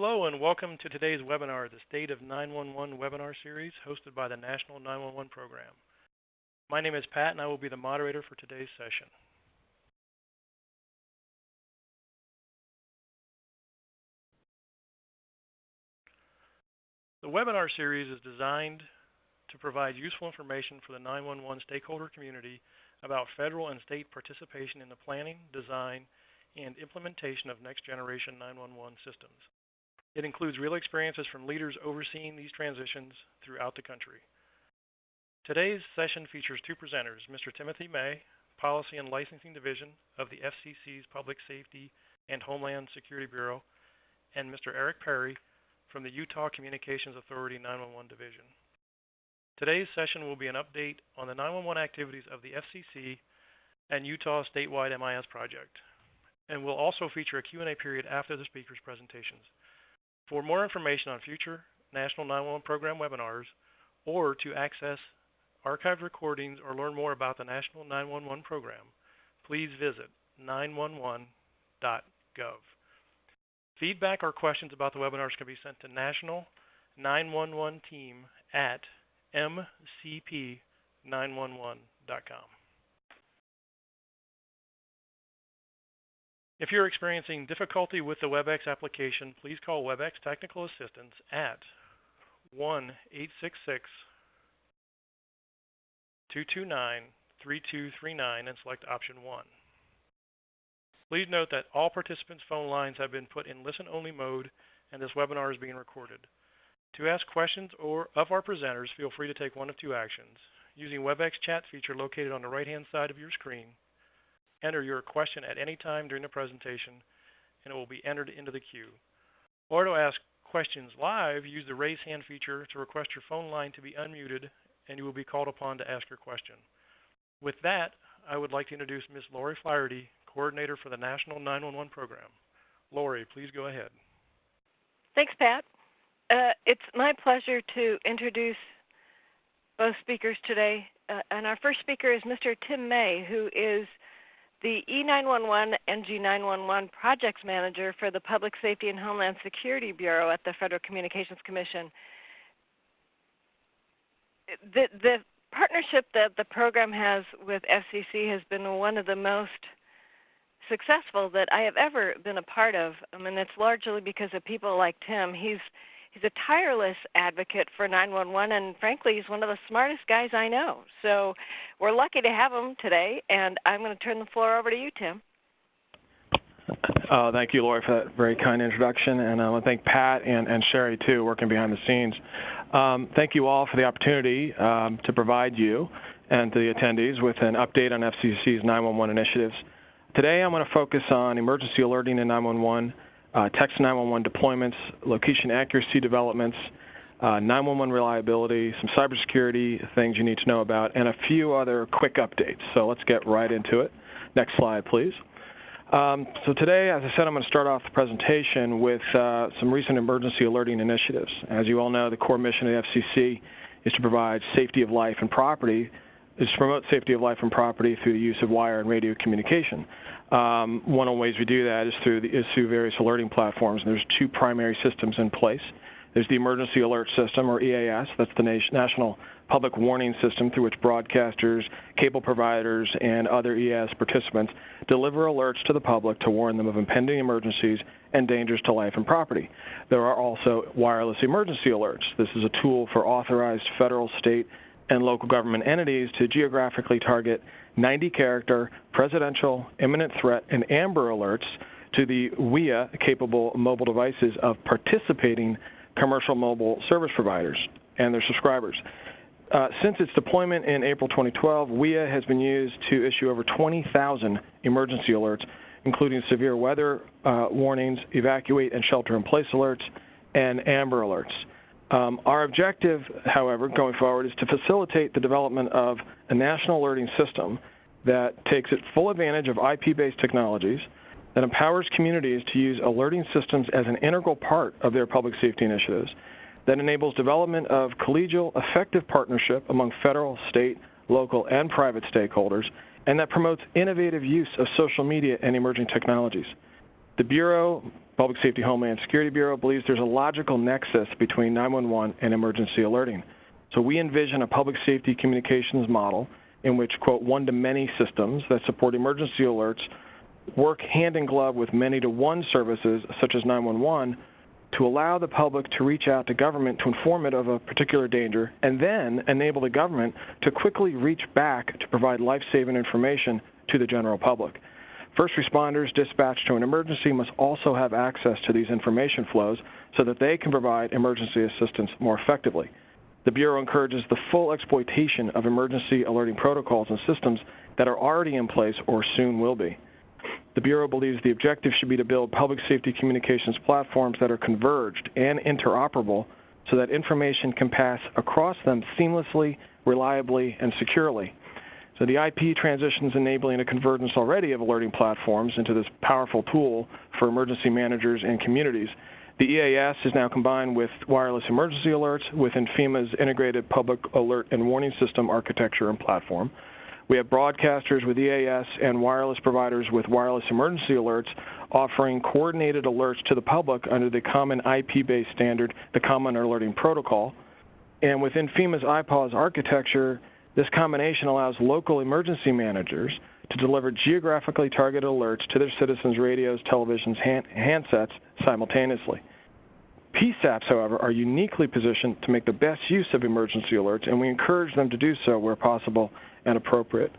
Hello and welcome to today's webinar, the State of 911 webinar series hosted by the National 911 Program. My name is Pat and I will be the moderator for today's session. The webinar series is designed to provide useful information for the 911 stakeholder community about federal and state participation in the planning, design, and implementation of next-generation 911 systems. It includes real experiences from leaders overseeing these transitions throughout the country. Today's session features two presenters, Mr. Timothy May, Policy and Licensing Division of the FCC's Public Safety and Homeland Security Bureau, and Mr. Eric Parry from the Utah Communications Authority 911 Division. Today's session will be an update on the 911 activities of the FCC and Utah statewide MIS project, and will also feature a Q&A period after the speakers' presentations. For more information on future National 911 Program webinars, or to access archived recordings or learn more about the National 911 Program, please visit 911.gov. Feedback or questions about the webinars can be sent to National 911 Team at mcp911.com. If you're experiencing difficulty with the WebEx application, please call WebEx Technical Assistance at 1-866-229-3239 and select option 1. Please note that all participants' phone lines have been put in listen-only mode and this webinar is being recorded. To ask questions of our presenters, feel free to take one of two actions. Using WebEx chat feature located on the right-hand side of your screen, enter your question at any time during the presentation and it will be entered into the queue. Or to ask questions live, use the raise hand feature to request your phone line to be unmuted and you will be called upon to ask your question. With that, I would like to introduce Ms. Lori Flaherty, Coordinator for the National 911 Program. Lori, please go ahead. Thanks, Pat. It's my pleasure to introduce both speakers today. And our first speaker is Mr. Tim May, who is the E911 NG911 Projects Manager for the Public Safety and Homeland Security Bureau at the Federal Communications Commission. The partnership that the program has with FCC has been one of the most successful that I have ever been a part of. I mean, it's largely because of people like Tim. He's a tireless advocate for 911, and frankly, he's one of the smartest guys I know. So we're lucky to have him today, and I'm going to turn the floor over to you, Tim. Thank you, Lori, for that very kind introduction, and I want to thank Pat and Sherry, too, working behind the scenes. Thank you all for the opportunity to provide you and the attendees with an update on FCC's 911 initiatives. Today, I'm going to focus on emergency alerting in 911, text 911 deployments, location accuracy developments, 911 reliability, some cybersecurity things you need to know about, and a few other quick updates. So let's get right into it. Next slide, please. So today, as I said, I'm going to start off the presentation with some recent emergency alerting initiatives. As you all know, the core mission of the FCC is to provide safety of life and property, is to promote safety of life and property through the use of wire and radio communication. One of the ways we do that is through various alerting platforms. And there's two primary systems in place. There's the Emergency Alert System, or EAS. That's the National Public Warning System through which broadcasters, cable providers, and other EAS participants deliver alerts to the public to warn them of impending emergencies and dangers to life and property. There are also wireless emergency alerts. This is a tool for authorized federal, state, and local government entities to geographically target 90-character presidential, imminent threat, and amber alerts to the WIA-capable mobile devices of participating commercial mobile service providers and their subscribers. Since its deployment in April 2012, WIA has been used to issue over 20,000 emergency alerts, including severe weather warnings, evacuate and shelter-in-place alerts, and amber alerts. Our objective, however, going forward is to facilitate the development of a national alerting system that takes full advantage of IP-based technologies, that empowers communities to use alerting systems as an integral part of their public safety initiatives, that enables development of collegial, effective partnership among federal, state, local, and private stakeholders, and that promotes innovative use of social media and emerging technologies. The Bureau, Public Safety Homeland Security Bureau, believes there's a logical nexus between 911 and emergency alerting. So we envision a public safety communications model in which, quote, one-to-many systems that support emergency alerts work hand in glove with many-to-one services such as 911 to allow the public to reach out to government to inform it of a particular danger and then enable the government to quickly reach back to provide life-saving information to the general public. First responders dispatched to an emergency must also have access to these information flows so that they can provide emergency assistance more effectively. The Bureau encourages the full exploitation of emergency alerting protocols and systems that are already in place or soon will be. The Bureau believes the objective should be to build public safety communications platforms that are converged and interoperable so that information can pass across them seamlessly, reliably, and securely. So the IP transition is enabling a convergence already of alerting platforms into this powerful tool for emergency managers and communities. The EAS is now combined with wireless emergency alerts within FEMA's integrated public alert and warning system architecture and platform. We have broadcasters with EAS and wireless providers with wireless emergency alerts offering coordinated alerts to the public under the common IP-based standard, the Common Alerting Protocol. And within FEMA's IPAWS architecture, this combination allows local emergency managers to deliver geographically targeted alerts to their citizens' radios, televisions, handsets simultaneously. PSAPs, however, are uniquely positioned to make the best use of emergency alerts, and we encourage them to do so where possible and appropriate.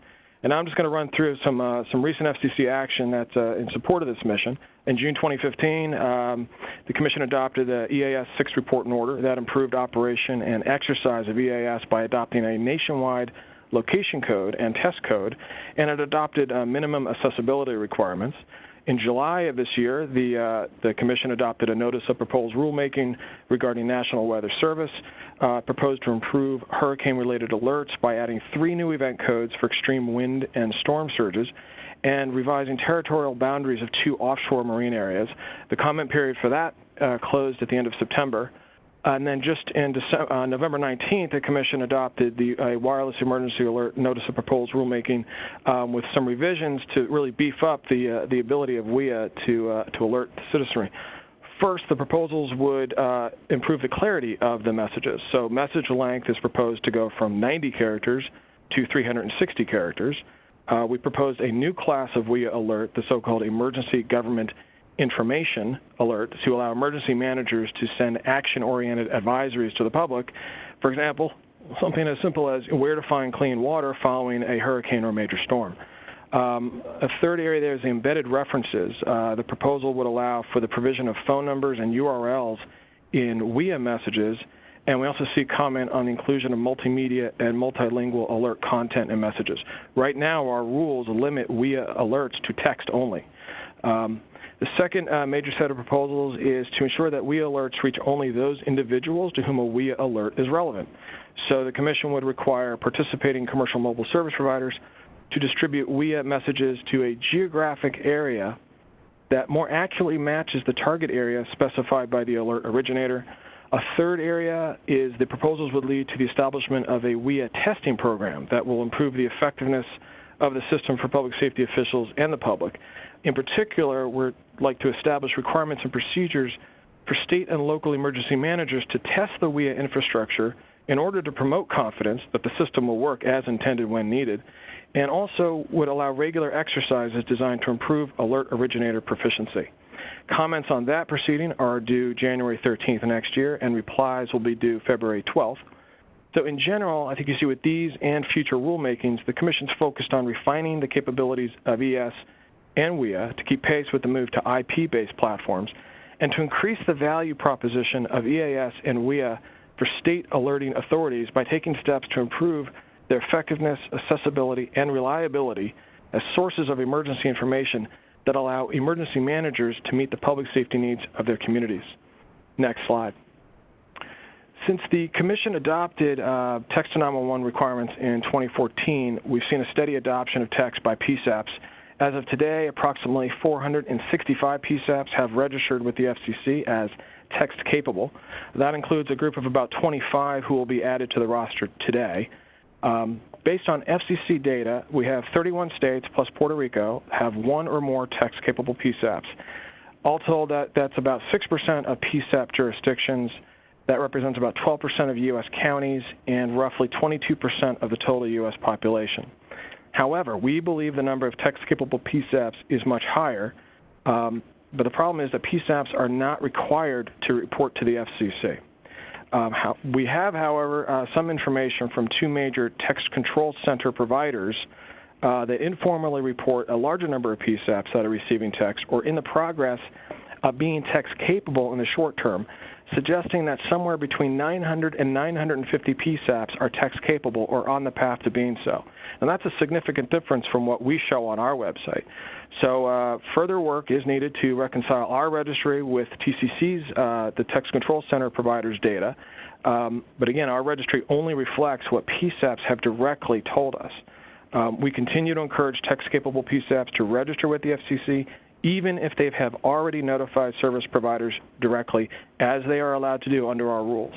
And I'm just going to run through some recent FCC action that's in support of this mission. In June 2015, the Commission adopted the EAS 6 report and order that improved operation and exercise of EAS by adopting a nationwide location code and test code, and it adopted minimum accessibility requirements. In July of this year, the Commission adopted a notice of proposed rulemaking regarding National Weather Service, proposed to improve hurricane-related alerts by adding 3 new event codes for extreme wind and storm surges, and revising territorial boundaries of 2 offshore marine areas. The comment period for that closed at the end of September. And then just in November 19th, the Commission adopted the wireless emergency alert notice of proposed rulemaking with some revisions to really beef up the ability of WEA to alert the citizenry. First, the proposals would improve the clarity of the messages. So message length is proposed to go from 90 characters to 360 characters. We proposed a new class of WEA alert, the so-called Emergency Government Information Alert, to allow emergency managers to send action-oriented advisories to the public. For example, something as simple as where to find clean water following a hurricane or major storm. A third area there is the embedded references. The proposal would allow for the provision of phone numbers and URLs in WEA messages, and we also see comment on the inclusion of multimedia and multilingual alert content and messages. Right now, our rules limit WEA alerts to text only. The second major set of proposals is to ensure that WEA alerts reach only those individuals to whom a WEA alert is relevant. So the Commission would require participating commercial mobile service providers to distribute WEA messages to a geographic area that more accurately matches the target area specified by the alert originator. A third area is the proposals would lead to the establishment of a WEA testing program that will improve the effectiveness of the system for public safety officials and the public. In particular, we'd like to establish requirements and procedures for state and local emergency managers to test the WEA infrastructure in order to promote confidence that the system will work as intended when needed, and also would allow regular exercises designed to improve alert originator proficiency. Comments on that proceeding are due January 13th next year, and replies will be due February 12th. So in general, I think you see with these and future rulemakings, the Commission's focused on refining the capabilities of ES and WEA to keep pace with the move to IP-based platforms, and to increase the value proposition of EAS and WEA for state alerting authorities by taking steps to improve their effectiveness, accessibility, and reliability as sources of emergency information that allow emergency managers to meet the public safety needs of their communities. Next slide. Since the Commission adopted text to 911 requirements in 2014, we've seen a steady adoption of text by PSAPs. As of today, approximately 465 PSAPs have registered with the FCC as text capable. That includes a group of about 25 who will be added to the roster today. Based on FCC data, we have 31 states plus Puerto Rico have one or more text-capable PSAPs. All told, that's about 6% of PSAP jurisdictions. That represents about 12% of U.S. counties and roughly 22% of the total U.S. population. However, we believe the number of text-capable PSAPs is much higher, but the problem is that PSAPs are not required to report to the FCC. We have, however, some information from two major text control center providers that informally report a larger number of PSAPs that are receiving text or in the progress of being text-capable in the short term, suggesting that somewhere between 900 and 950 PSAPs are text-capable or on the path to being so. And that's a significant difference from what we show on our website. So further work is needed to reconcile our registry with TCC's, the Text Control Center provider's data. But again, our registry only reflects what PSAPs have directly told us. We continue to encourage text-capable PSAPs to register with the FCC, even if they have already notified service providers directly, as they are allowed to do under our rules.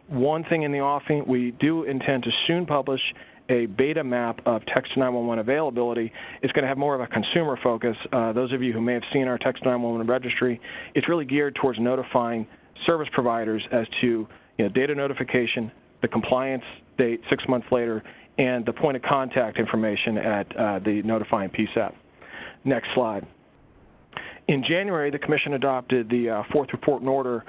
One thing in the offing, we do intend to soon publish a beta map of Text 911 availability. It's going to have more of a consumer focus. Those of you who may have seen our Text 911 registry, it's really geared towards notifying service providers as to data notification, the compliance date 6 months later, and the point of contact information at the notifying PSAP. Next slide. In January, the Commission adopted the fourth report and order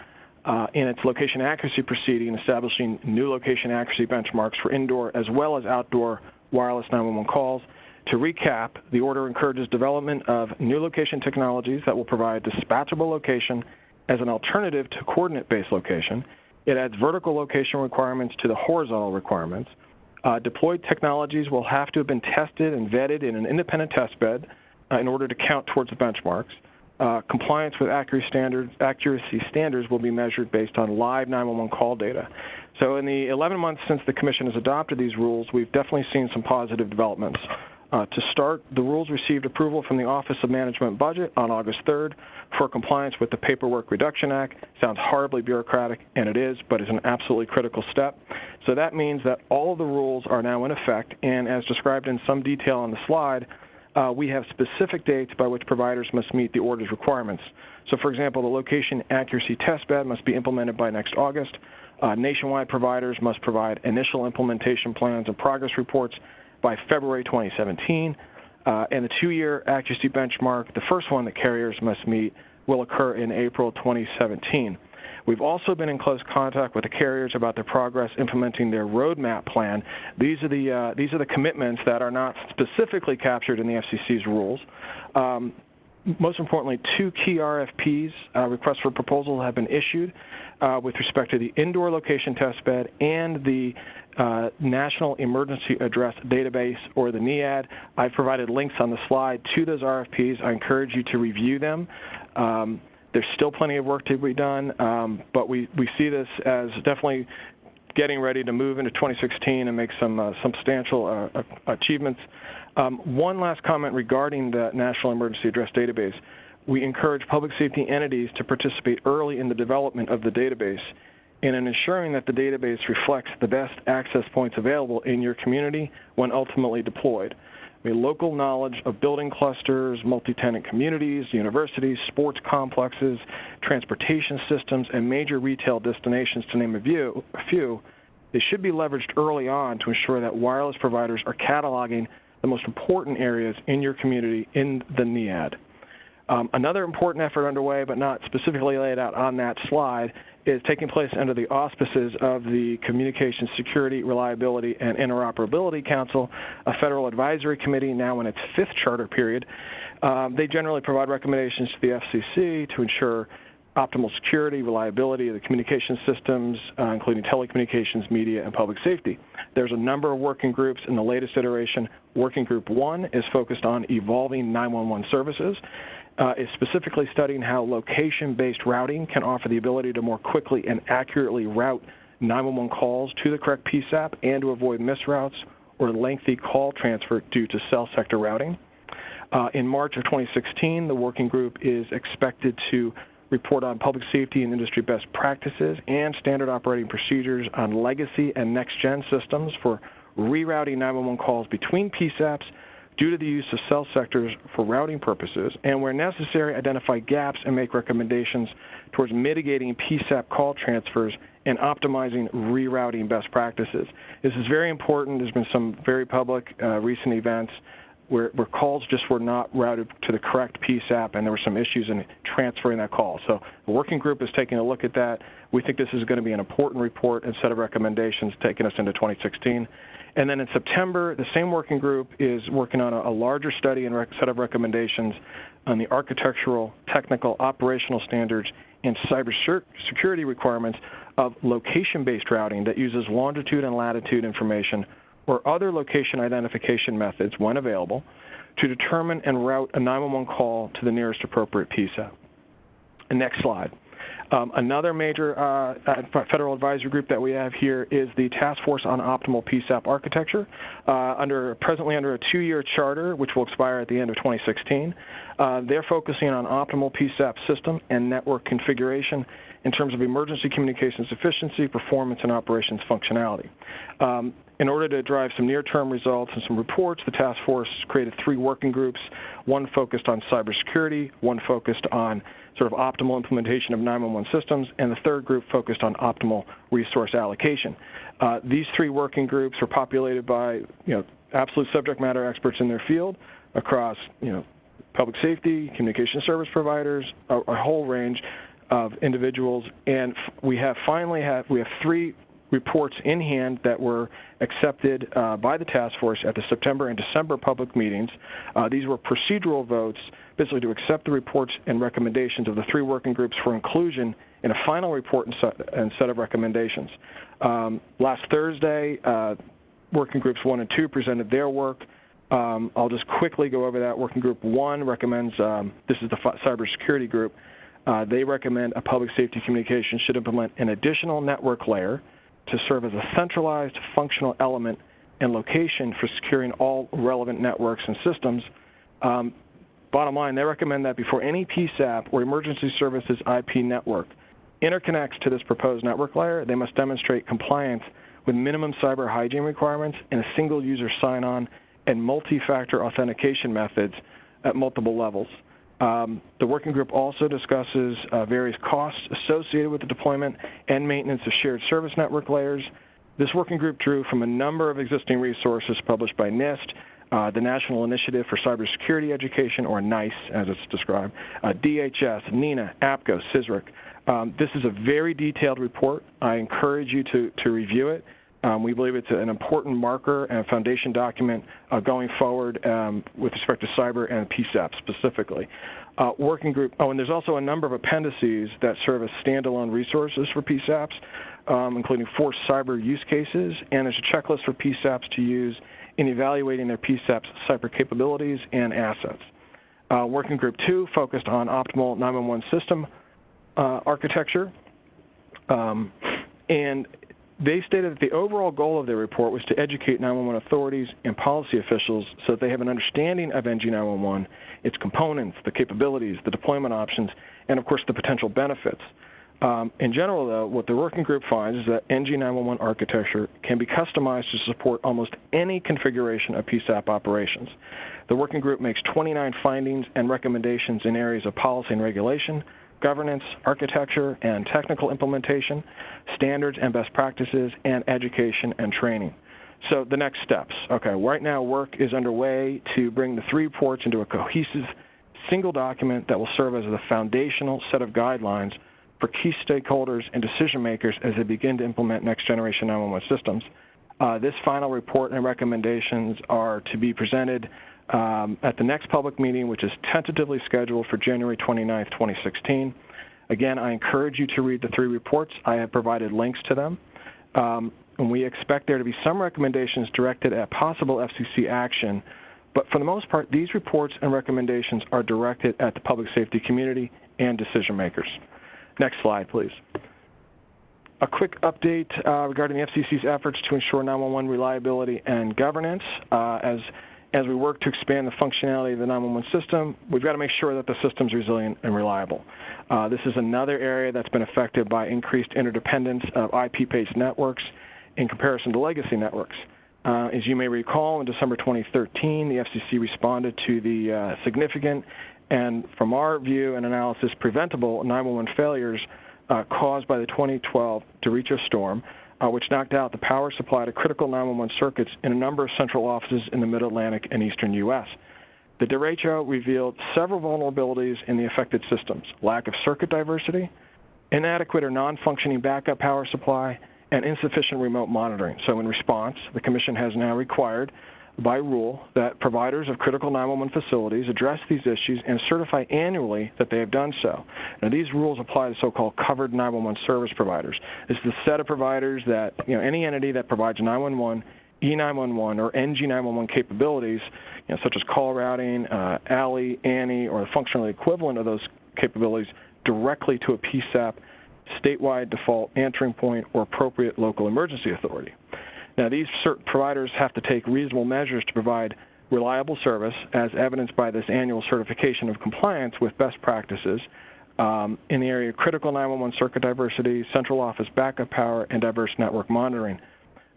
in its location accuracy proceeding, establishing new location accuracy benchmarks for indoor as well as outdoor wireless 911 calls. To recap, the order encourages development of new location technologies that will provide dispatchable location as an alternative to coordinate-based location. It adds vertical location requirements to the horizontal requirements. Deployed technologies will have to have been tested and vetted in an independent test bed in order to count towards the benchmarks. Compliance with accuracy standards will be measured based on live 911 call data. So in the 11 months since the Commission has adopted these rules, we've definitely seen some positive developments. To start, the rules received approval from the Office of Management Budget on August 3rd for compliance with the Paperwork Reduction Act. Sounds horribly bureaucratic, and it is, but it's an absolutely critical step. So that means that all of the rules are now in effect, and as described in some detail on the slide, we have specific dates by which providers must meet the order's requirements. So, for example, the location accuracy test bed must be implemented by next August. Nationwide providers must provide initial implementation plans and progress reports by February 2017. And the two-year accuracy benchmark, the first one that carriers must meet, will occur in April 2017. We've also been in close contact with the carriers about their progress implementing their roadmap plan. These are the commitments that are not specifically captured in the FCC's rules. Most importantly, two key RFPs, requests for proposal, have been issued with respect to the indoor location test bed and the National Emergency Address Database, or the NEAD. I've provided links on the slide to those RFPs. I encourage you to review them. There's still plenty of work to be done, but we see this as definitely getting ready to move into 2016 and make some substantial achievements. One last comment regarding the National Emergency Address Database. We encourage public safety entities to participate early in the development of the database and in ensuring that the database reflects the best access points available in your community when ultimately deployed. Local knowledge of building clusters, multi-tenant communities, universities, sports complexes, transportation systems, and major retail destinations, to name a few, they should be leveraged early on to ensure that wireless providers are cataloging the most important areas in your community in the NEAD. Another important effort underway, but not specifically laid out on that slide, is taking place under the auspices of the Communications Security, Reliability, and Interoperability Council, a federal advisory committee now in its fifth charter period. They generally provide recommendations to the FCC to ensure optimal security, reliability of the communication systems, including telecommunications, media, and public safety. There's a number of working groups in the latest iteration. Working Group 1 is focused on evolving 911 services. Is specifically studying how location-based routing can offer the ability to more quickly and accurately route 911 calls to the correct PSAP and to avoid misroutes or lengthy call transfer due to cell sector routing. In March of 2016, the working group is expected to report on public safety and industry best practices and standard operating procedures on legacy and next-gen systems for rerouting 911 calls between PSAPs due to the use of cell sectors for routing purposes, and where necessary, identify gaps and make recommendations towards mitigating PSAP call transfers and optimizing rerouting best practices. This is very important. There's been some very public recent events where calls just were not routed to the correct PSAP, and there were some issues in transferring that call. So the working group is taking a look at that. We think this is going to be an important report and set of recommendations taking us into 2016. And then in September, the same working group is working on a larger study and set of recommendations on the architectural, technical, operational standards, and cybersecurity requirements of location-based routing that uses longitude and latitude information or other location identification methods, when available, to determine and route a 911 call to the nearest appropriate PSAP. Next slide. Another major federal advisory group that we have here is the Task Force on Optimal PSAP Architecture, presently under a 2-year charter, which will expire at the end of 2016. They're focusing on optimal PSAP system and network configuration in terms of emergency communications efficiency, performance, and operations functionality. In order to drive some near-term results and some reports, the task force created 3 working groups, one focused on cybersecurity, one focused on sort of optimal implementation of 911 systems, and the third group focused on optimal resource allocation. These 3 working groups are populated by, absolute subject matter experts in their field across, public safety, communication service providers, a whole range of individuals, and we have 3 reports in hand that were accepted by the task force at the September and December public meetings. These were procedural votes, basically to accept the reports and recommendations of the 3 working groups for inclusion in a final report and set of recommendations. Last Thursday, working groups 1 and 2 presented their work. I'll just quickly go over that. Working group 1 recommends, this is the cybersecurity group, they recommend a public safety communication should implement an additional network layer to serve as a centralized functional element and location for securing all relevant networks and systems. Bottom line, they recommend that before any PSAP or emergency services IP network interconnects to this proposed network layer, they must demonstrate compliance with minimum cyber hygiene requirements and a single user sign-on and multi-factor authentication methods at multiple levels. The working group also discusses various costs associated with the deployment and maintenance of shared service network layers. This working group drew from a number of existing resources published by NIST, the National Initiative for Cybersecurity Education, or NICE as it's described, DHS, NENA, APCO, CISRIC. This is a very detailed report. I encourage you to review it. We believe it's an important marker and foundation document going forward with respect to cyber and PSAP specifically. Working group, and there's also a number of appendices that serve as standalone resources for PSAPs, including 4 cyber use cases, and there's a checklist for PSAPs to use in evaluating their PSAP's cyber capabilities and assets. Working group 2 focused on optimal 911 system architecture, and they stated that the overall goal of their report was to educate 911 authorities and policy officials so that they have an understanding of NG911, its components, the capabilities, the deployment options, and of course the potential benefits. In general, though, what the working group finds is that NG911 architecture can be customized to support almost any configuration of PSAP operations. The working group makes 29 findings and recommendations in areas of policy and regulation, governance, architecture, and technical implementation, standards and best practices, and education and training. So the next steps. Okay, right now work is underway to bring the 3 reports into a cohesive single document that will serve as the foundational set of guidelines for key stakeholders and decision makers as they begin to implement next generation 911 systems. This final report and recommendations are to be presented at the next public meeting, which is tentatively scheduled for January 29th, 2016. Again, I encourage you to read the 3 reports. I have provided links to them. And we expect there to be some recommendations directed at possible FCC action, but for the most part, these reports and recommendations are directed at the public safety community and decision makers. Next slide, please. A quick update regarding the FCC's efforts to ensure 911 reliability and governance. As we work to expand the functionality of the 911 system, we've got to make sure that the system's resilient and reliable. This is another area that's been affected by increased interdependence of IP-based networks in comparison to legacy networks. As you may recall, in December 2013, the FCC responded to the significant and, from our view and analysis, preventable 911 failures caused by the 2012 derecho storm, which knocked out the power supply to critical 911 circuits in a number of central offices in the Mid-Atlantic and eastern U.S. The derecho revealed several vulnerabilities in the affected systems: lack of circuit diversity, inadequate or non-functioning backup power supply, and insufficient remote monitoring. So in response, the Commission has now required by rule that providers of critical 911 facilities address these issues and certify annually that they have done so. Now, these rules apply to so-called covered 911 service providers. This is the set of providers that, any entity that provides 911, E911, or NG911 capabilities, such as call routing, ALI, ANI, or the functional equivalent of those capabilities directly to a PSAP, statewide default answering point, or appropriate local emergency authority. Now, these providers have to take reasonable measures to provide reliable service, as evidenced by this annual certification of compliance with best practices in the area of critical 911 circuit diversity, central office backup power, and diverse network monitoring.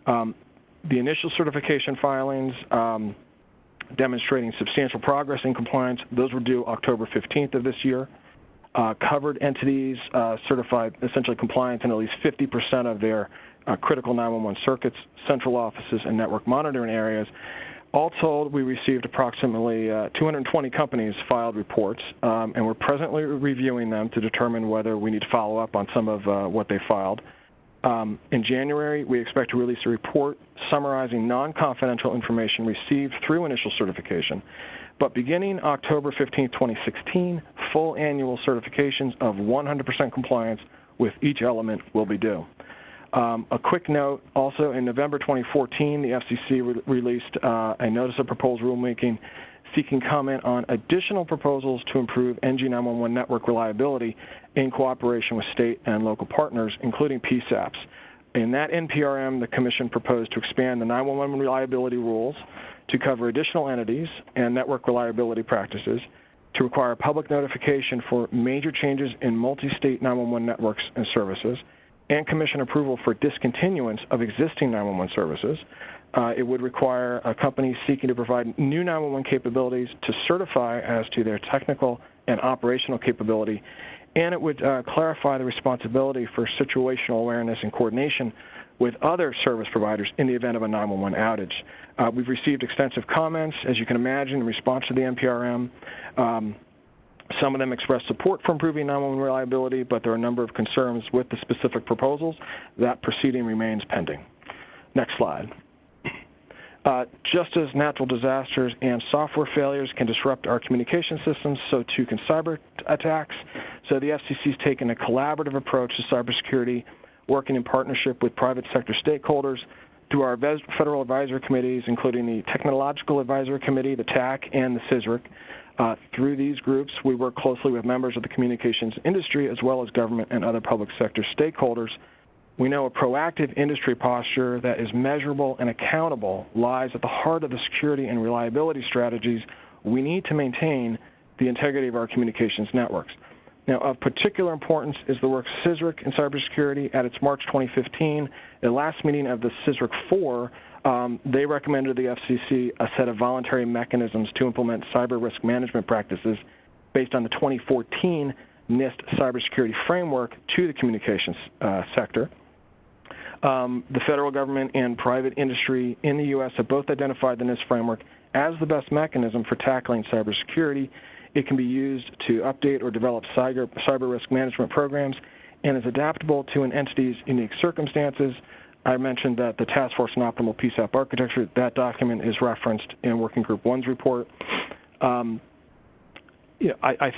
The initial certification filings demonstrating substantial progress in compliance, those were due October 15th of this year. Covered entities certified essentially compliance in at least 50% of their critical 911 circuits, central offices, and network monitoring areas. All told, we received approximately 220 companies filed reports, and we're presently reviewing them to determine whether we need to follow up on some of what they filed. In January, we expect to release a report summarizing non-confidential information received through initial certification. But beginning October 15, 2016, full annual certifications of 100% compliance with each element will be due. A quick note, also in November 2014, the FCC released a notice of proposed rulemaking seeking comment on additional proposals to improve NG911 network reliability in cooperation with state and local partners, including PSAPs. In that NPRM, the Commission proposed to expand the 911 reliability rules to cover additional entities and network reliability practices, to require public notification for major changes in multi-state 911 networks and services, and Commission approval for discontinuance of existing 911 services. It would require a company seeking to provide new 911 capabilities to certify as to their technical and operational capability, and it would clarify the responsibility for situational awareness and coordination with other service providers in the event of a 911 outage. We've received extensive comments, as you can imagine, in response to the NPRM. Some of them express support for improving 911 reliability, but there are a number of concerns with the specific proposals. That proceeding remains pending. Next slide. Just as natural disasters and software failures can disrupt our communication systems, so too can cyber attacks. So the FCC has taken a collaborative approach to cybersecurity, working in partnership with private sector stakeholders through our federal advisory committees, including the Technological Advisory Committee, the TAC, and the CISRC. Through these groups, we work closely with members of the communications industry as well as government and other public sector stakeholders. We know a proactive industry posture that is measurable and accountable lies at the heart of the security and reliability strategies we need to maintain the integrity of our communications networks. Now, of particular importance is the work of CISRC in cybersecurity. At its March 2015, the last meeting of the CISRC 4, they recommended to the FCC a set of voluntary mechanisms to implement cyber risk management practices based on the 2014 NIST cybersecurity framework to the communications sector. The federal government and private industry in the U.S. have both identified the NIST framework as the best mechanism for tackling cybersecurity. It can be used to update or develop cyber risk management programs and is adaptable to an entity's unique circumstances. I mentioned that the Task Force on Optimal PSAP Architecture, that document is referenced in Working Group 1's report. I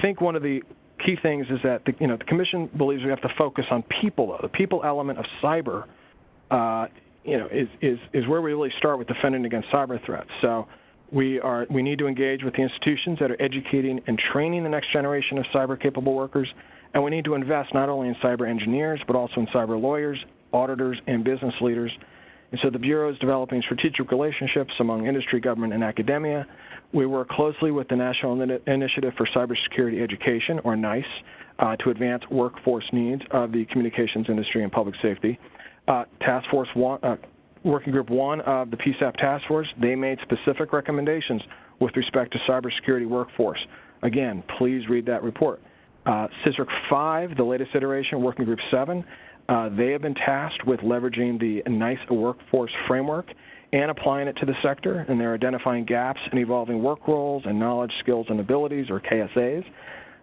think one of the key things is that the Commission believes we have to focus on people, though. The people element of cyber is where we really start with defending against cyber threats. So we need to engage with the institutions that are educating and training the next generation of cyber-capable workers, and we need to invest not only in cyber engineers but also in cyber lawyers, auditors, and business leaders. And so the Bureau is developing strategic relationships among industry, government, and academia. We work closely with the National Initiative for Cybersecurity Education, or NICE, to advance workforce needs of the communications industry and public safety. Task Force 1 Working Group 1 of the PSAP Task Force, they made specific recommendations with respect to cybersecurity workforce. Again, please read that report. CISRC 5, the latest iteration, Working Group 7, they have been tasked with leveraging the NICE workforce framework and applying it to the sector, and they're identifying gaps in evolving work roles and knowledge, skills, and abilities, or KSAs,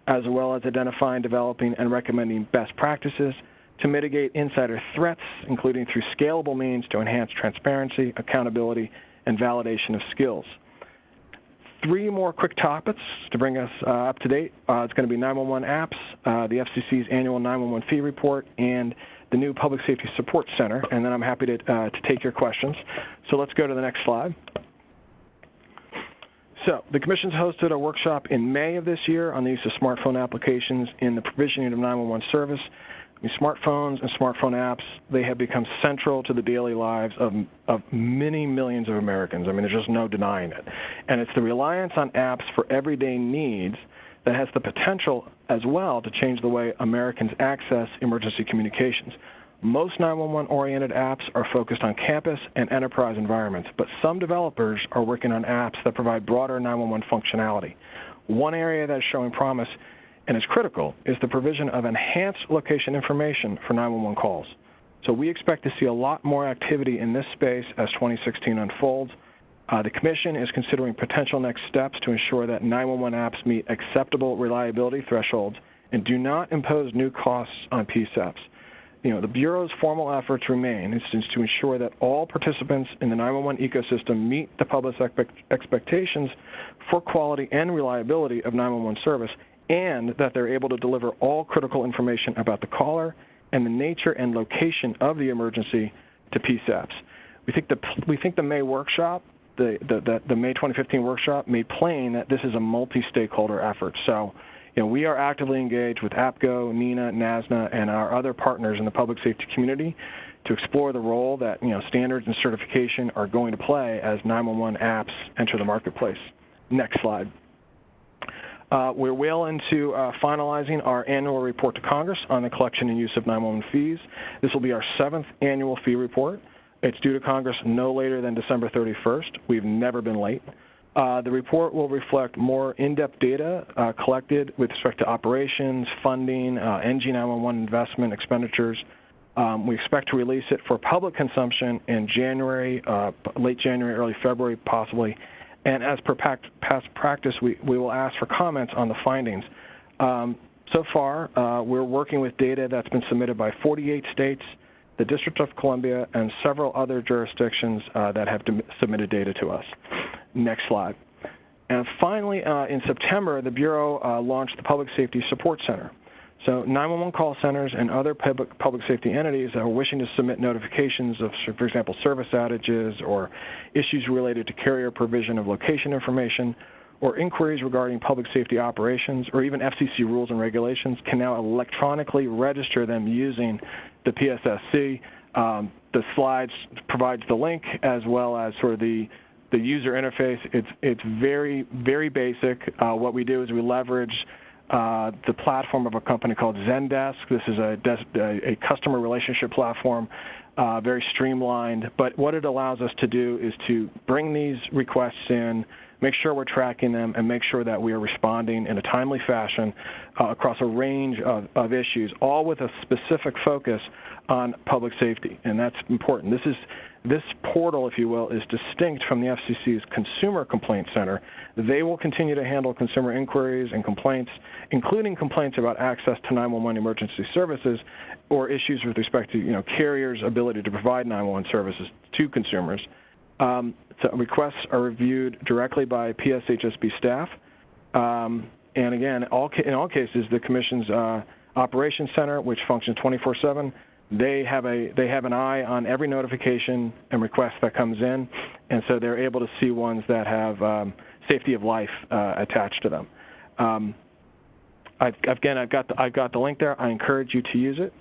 as well as identifying, developing, and recommending best practices to mitigate insider threats, including through scalable means to enhance transparency, accountability, and validation of skills. 3 more quick topics to bring us up to date. It's going to be 911 apps, the FCC's annual 911 fee report, and the new Public Safety Support Center, and then I'm happy to take your questions. So let's go to the next slide. So the Commission's hosted a workshop in May of this year on the use of smartphone applications in the provisioning of 911 service. Smartphones and smartphone apps, they have become central to the daily lives of many millions of Americans. I mean, there's just no denying it. And it's the reliance on apps for everyday needs that has the potential as well to change the way Americans access emergency communications. Most 911-oriented apps are focused on campus and enterprise environments, but some developers are working on apps that provide broader 911 functionality. One area that is showing promise and is critical is the provision of enhanced location information for 911 calls. So we expect to see a lot more activity in this space as 2016 unfolds. The Commission is considering potential next steps to ensure that 911 apps meet acceptable reliability thresholds and do not impose new costs on PSAPs. The Bureau's formal efforts remain is to ensure that all participants in the 911 ecosystem meet the public's expectations for quality and reliability of 911 service, and that they're able to deliver all critical information about the caller and the nature and location of the emergency to PSAPs. We think the May workshop, the May 2015 workshop, made plain that this is a multi-stakeholder effort. So, we are actively engaged with APCO, NENA, NASNA, and our other partners in the public safety community to explore the role that standards and certification are going to play as 911 apps enter the marketplace. Next slide. We're well into finalizing our annual report to Congress on the collection and use of 911 fees. This will be our 7th annual fee report. It's due to Congress no later than December 31st. We've never been late. The report will reflect more in-depth data collected with respect to operations, funding, NG 911 investment expenditures. We expect to release it for public consumption in January, late January, early February, possibly. And as per past practice, we will ask for comments on the findings. So far, we're working with data that's been submitted by 48 states, the District of Columbia, and several other jurisdictions that have submitted data to us. Next slide. And finally, in September, the Bureau launched the Public Safety Support Center. So 911 call centers and other public safety entities that are wishing to submit notifications of, for example, service outages or issues related to carrier provision of location information or inquiries regarding public safety operations or even FCC rules and regulations can now electronically register them using the PSSC. The slides provides the link as well as sort of the user interface. It's very, very basic. What we do is we leverage the platform of a company called Zendesk. This is a customer relationship platform, very streamlined. But what it allows us to do is to bring these requests in, make sure we're tracking them, and make sure that we are responding in a timely fashion across a range of issues, all with a specific focus on public safety, and that's important. This portal, if you will, is distinct from the FCC's Consumer Complaint Center. They will continue to handle consumer inquiries and complaints, including complaints about access to 911 emergency services or issues with respect to carriers' ability to provide 911 services to consumers. So requests are reviewed directly by PSHSB staff, and again, in all cases, the Commission's Operations Center, which functions 24/7. They have an eye on every notification and request that comes in, and so they're able to see ones that have safety of life attached to them. I've got the link there. I encourage you to use it.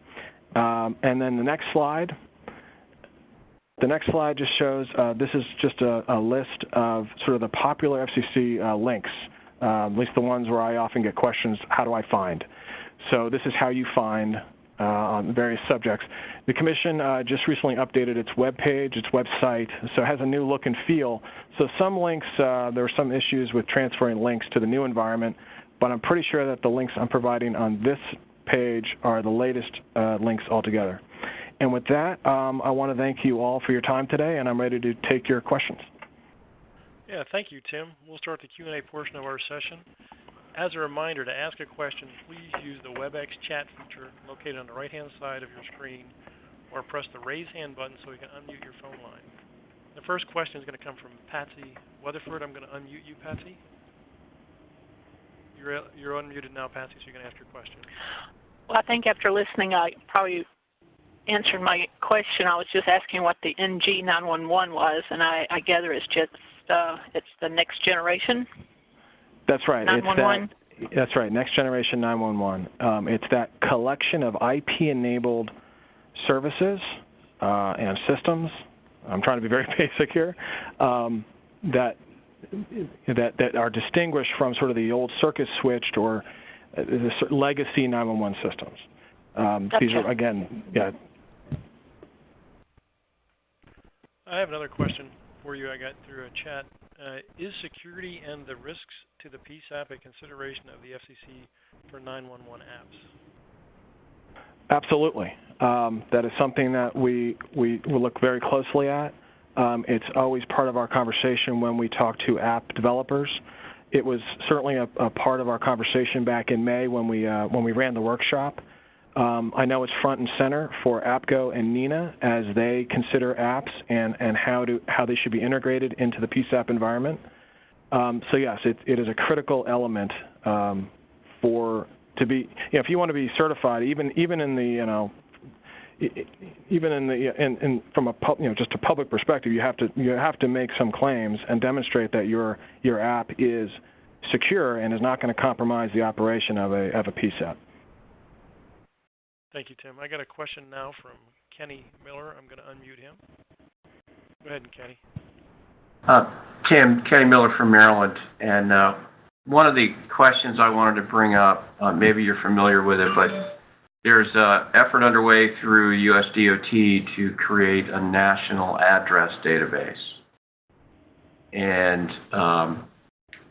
And then the next slide. The next slide just shows this is just a list of sort of the popular FCC links, at least the ones where I often get questions. How do I find? So this is how you find on various subjects. The Commission just recently updated its webpage, its website, so it has a new look and feel. So some links, there are some issues with transferring links to the new environment, but I'm pretty sure that the links I'm providing on this page are the latest links altogether. And with that, I want to thank you all for your time today, and I'm ready to take your questions. Yeah, thank you, Tim. We'll start the Q&A portion of our session. As a reminder, to ask a question, please use the WebEx chat feature located on the right-hand side of your screen, or press the raise hand button so we can unmute your phone line. The first question is going to come from Patsy Weatherford. I'm going to unmute you, Patsy. You're unmuted now, Patsy, so you can ask your question. Well, I think after listening, I probably answered my question. I was just asking what the NG911 was, and I gather it's just it's the next generation. That's right. 911. That's right. Next generation 911. It's that collection of IP-enabled services and systems. I'm trying to be very basic here. That are distinguished from sort of the old circuit switched or the legacy 911 systems. Gotcha. These are, again, yeah. I have another question for you I got through a chat. Is security and the risks to the PSAP a consideration of the FCC for 911 apps? Absolutely. That is something that we will look very closely at. It's always part of our conversation when we talk to app developers. It was certainly a part of our conversation back in May when we ran the workshop. I know it's front and center for APCO and NENA as they consider apps and how they should be integrated into the PSAP environment. So yes, it is a critical element to be. If you want to be certified, even in the from a just a public perspective, you have to make some claims and demonstrate that your app is secure and is not going to compromise the operation of a PSAP. Thank you, Tim. I got a question now from Kenny Miller. I'm going to unmute him. Go ahead, Kenny. Tim, Kenny Miller from Maryland, and one of the questions I wanted to bring up, maybe you're familiar with it, but there's an effort underway through USDOT to create a national address database. And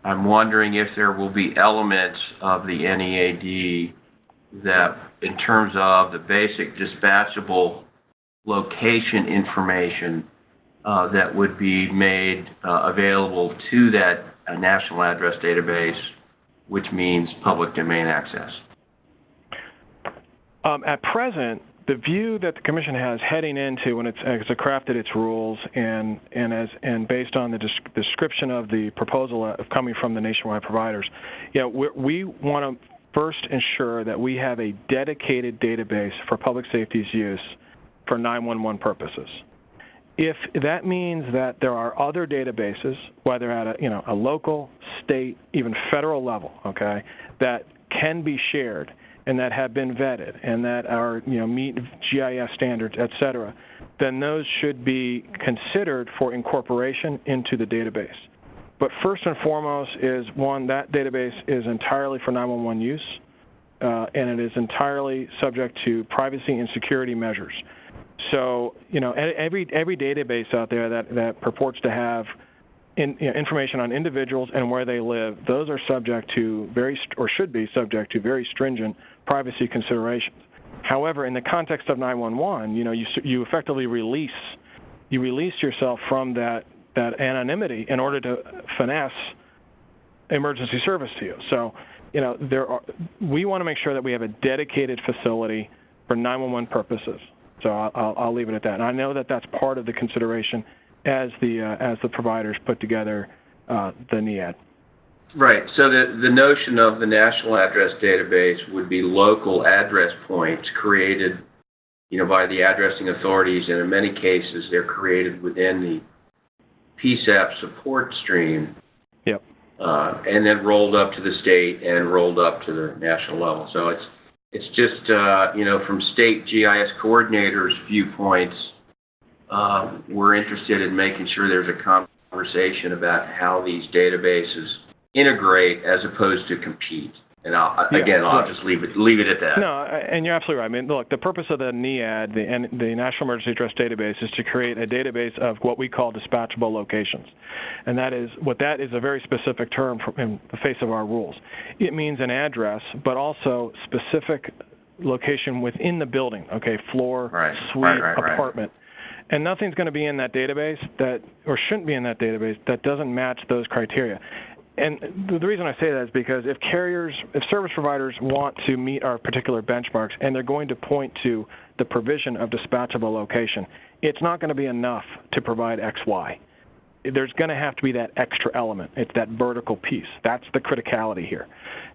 I'm wondering if there will be elements of the NEAD that, in terms of the basic dispatchable location information, that would be made available to that national address database, which means public domain access. At present, the view that the Commission has heading into when it's crafted its rules and based on the description of the proposal coming from the nationwide providers, we want to first ensure that we have a dedicated database for public safety's use for 911 purposes. If that means that there are other databases, whether at a local, state, even federal level, okay, that can be shared and that have been vetted and that are meet GIS standards, et cetera, then those should be considered for incorporation into the database. But first and foremost is, one, that database is entirely for 911 use, and it is entirely subject to privacy and security measures. So, every database out there that purports to have information on individuals and where they live, those are subject to should be subject to very stringent privacy considerations. However, in the context of 911, you effectively release yourself from that anonymity in order to finesse emergency service to you. So, we want to make sure that we have a dedicated facility for 911 purposes. So I'll leave it at that. And I know that that's part of the consideration as the providers put together the NEAD. Right. So the notion of the national address database would be local address points created, by the addressing authorities, and in many cases they're created within the PSAP support stream. Yep. And then rolled up to the state and rolled up to the national level. So it's just from state GIS coordinators' viewpoints, we're interested in making sure there's a conversation about how these databases integrate as opposed to compete. And I'll just leave it at that. No, and you're absolutely right. I mean, look, the purpose of the NEAD, the National Emergency Address Database, is to create a database of what we call dispatchable locations. And that is a very specific term in the face of our rules. It means an address, but also specific location within the building, okay, floor, suite, apartment. And nothing's going to be in that database or shouldn't be in that database that doesn't match those criteria. And the reason I say that is because if service providers want to meet our particular benchmarks and they're going to point to the provision of dispatchable location, it's not going to be enough to provide XY. There's going to have to be that extra element. It's that vertical piece. That's the criticality here.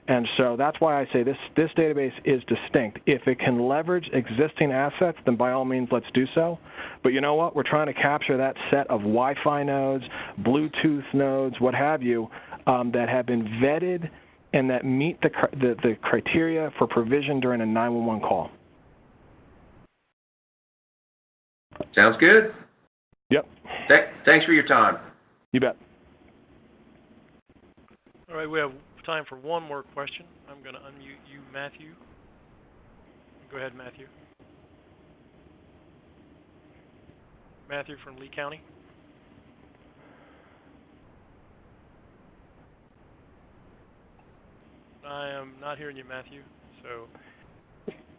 And so that's why I say this database is distinct. If it can leverage existing assets, then by all means, let's do so. But you know what? We're trying to capture that set of Wi-Fi nodes, Bluetooth nodes, what have you, that have been vetted and that meet the criteria for provision during a 911 call. Sounds good. Yep. Thanks for your time. You bet. All right, we have time for one more question. I'm going to unmute you, Matthew. Go ahead, Matthew. Matthew from Lee County. I am not hearing you, Matthew. So.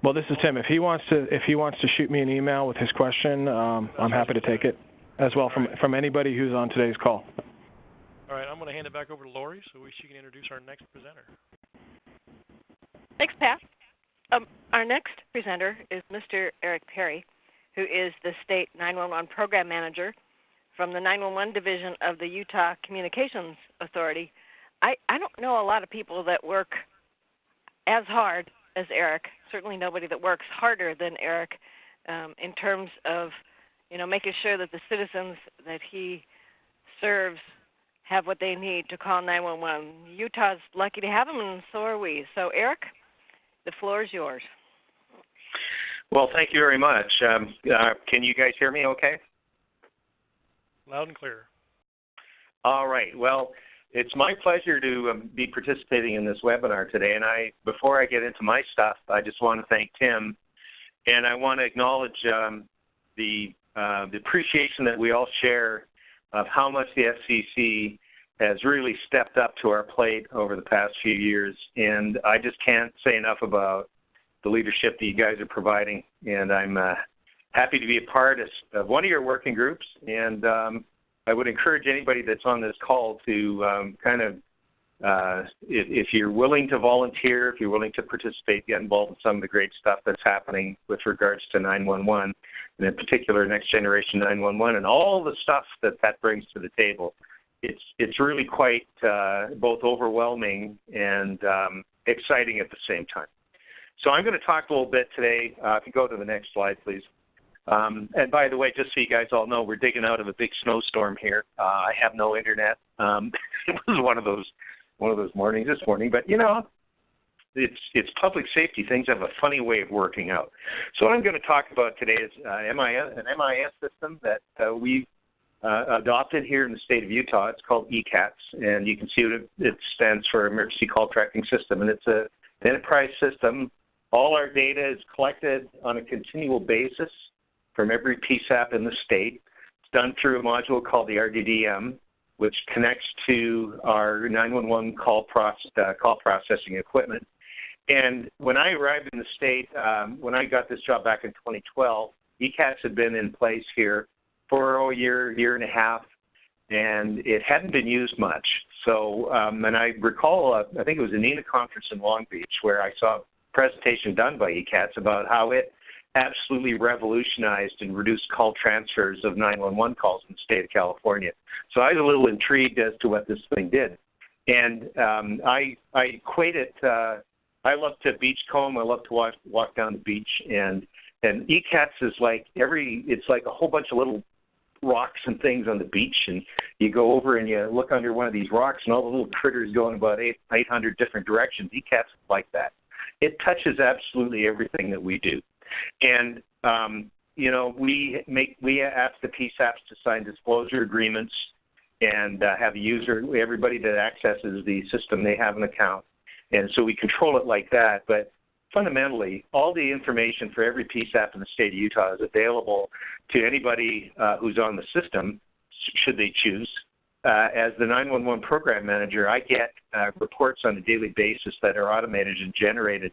Well, this is Tim. If he wants to shoot me an email with his question, I'm happy to take it as well from anybody who's on today's call. All right, I'm going to hand it back over to Lori so she can introduce our next presenter. Thanks, Pat. Our next presenter is Mr. Eric Parry, who is the State 911 Program Manager from the 911 Division of the Utah Communications Authority. I don't know a lot of people that work as hard as Eric, certainly nobody that works harder than Eric in terms of, making sure that the citizens that he serves have what they need to call 911. Utah's lucky to have him, and so are we. So, Eric, the floor is yours. Well, thank you very much. Can you guys hear me okay? Loud and clear. All right. Well, it's my pleasure to be participating in this webinar today. And before I get into my stuff, I just want to thank Tim, and I want to acknowledge the appreciation that we all share of how much the FCC has really stepped up to our plate over the past few years. And I just can't say enough about the leadership that you guys are providing. And I'm happy to be a part of one of your working groups. And I would encourage anybody that's on this call to if you're willing to volunteer, if you're willing to participate, get involved in some of the great stuff that's happening with regards to 911, and in particular Next Generation 911, and all the stuff that brings to the table. It's really quite both overwhelming and exciting at the same time. So I'm going to talk a little bit today. If you go to the next slide, please. And by the way, just so you guys all know, we're digging out of a big snowstorm here. I have no internet. It was one of those mornings this morning, but it's public safety. Things have a funny way of working out. So what I'm going to talk about today is an MIS system that we've adopted here in the state of Utah. It's called ECaTS, and you can see it stands for Emergency Call Tracking System, and it's an enterprise system. All our data is collected on a continual basis from every PSAP in the state. It's done through a module called the RDDM, which connects to our 911 call processing equipment. And when I arrived in the state, when I got this job back in 2012, ECaTS had been in place here for a year and a half, and it hadn't been used much. So, and I recall, I think it was a NENA conference in Long Beach where I saw a presentation done by ECaTS about how it absolutely revolutionized and reduced call transfers of 911 calls in the state of California. So I was a little intrigued as to what this thing did. And I equate it, I love to beachcomb, I love to walk down the beach, and ECaTS is it's like a whole bunch of little rocks and things on the beach, and you go over and you look under one of these rocks and all the little critters go in about 800 different directions. ECaTS is like that. It touches absolutely everything that we do. And, we ask the PSAPs to sign disclosure agreements and have a user, everybody that accesses the system, they have an account. And so we control it like that. But fundamentally, all the information for every PSAP in the state of Utah is available to anybody who's on the system, should they choose. As the 911 program manager, I get reports on a daily basis that are automated and generated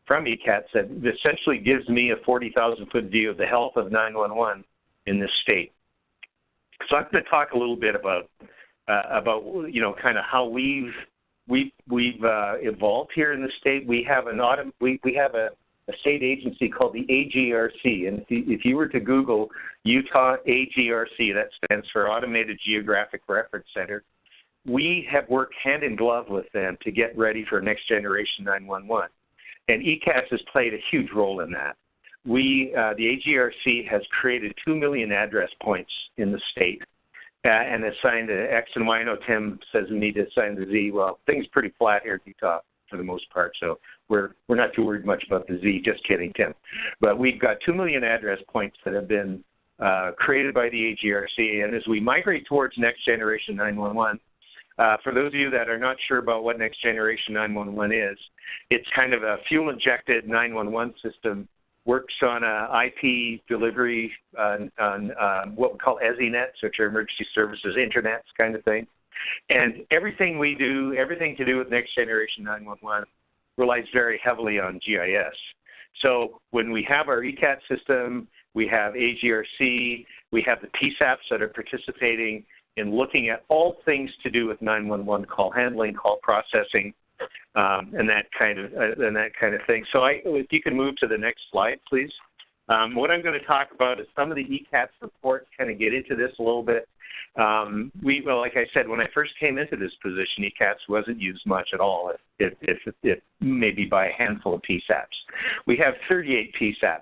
from ECaTS that essentially gives me a 40,000-foot view of the health of 911 in this state. So I'm going to talk a little bit about kind of how we've evolved here in the state. We have we have a state agency called the AGRC, and if you were to Google Utah AGRC, that stands for Automated Geographic Reference Center. We have worked hand in glove with them to get ready for next generation 911, and ECaTS has played a huge role in that. The AGRC has created 2 million address points in the state. And assigned an X and Y. I know Tim says we need to assign the Z. Well, things are pretty flat here in Utah for the most part, so we're not too worried much about the Z. Just kidding, Tim. But we've got 2 million address points that have been created by the AGRC, and as we migrate towards next generation 911, for those of you that are not sure about what next generation 911 is, it's kind of a fuel-injected 911 system. Works on IP delivery on what we call ECaTS, which are emergency services internets kind of thing. And everything we do, everything to do with next generation 911 relies very heavily on GIS. So when we have our ECaTS system, we have AGRC, we have the PSAPs that are participating in looking at all things to do with 911 call handling, call processing, and that kind of thing. So if you can move to the next slide, please. What I'm going to talk about is some of the ECaTS reports, kind of get into this a little bit. Like I said, when I first came into this position, ECaTS wasn't used much at all, if maybe by a handful of PSAPs. We have 38 PSAPs